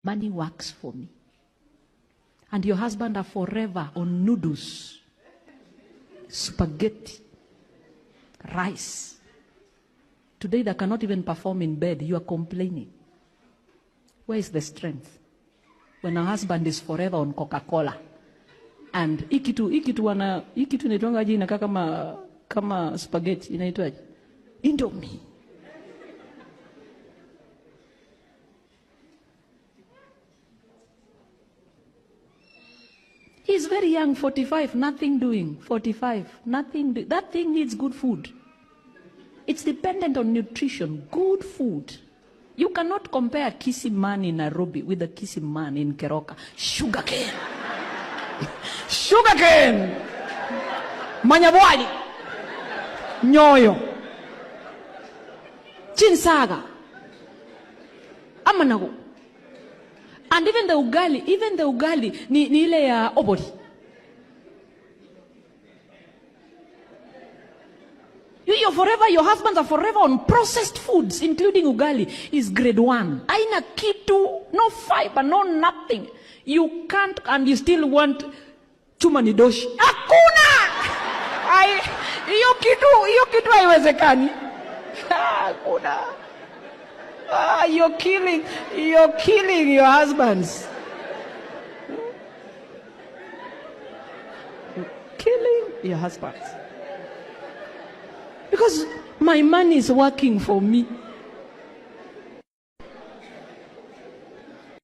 Money works for me. And your husband are forever on noodles, spaghetti, rice. Today they cannot even perform in bed. You are complaining. Where is the strength? When a husband is forever on Coca-Cola. And ikitu inaitwanga jina kama spaghetti inaitwaje? Indomie. He's very young, 45, nothing doing. 45, nothing. That thing needs good food. It's dependent on nutrition, good food. You cannot compare a kissing man in Nairobi with a kissing man in Keroka. Sugarcane. Sugarcane. Manyabwali. Nyoyo. Chinsaga. Amanago. And even the ugali ni ile ya obori. Your husbands are forever on processed foods, including ugali, is grade 1. Aina kitu, no fiber, no nothing. You can't, and you still want chuma ni doshi. Hakuna! Hiyo kitu haiwezekani. Hakuna. You're killing your husbands. Killing your husbands. Because my man is working for me.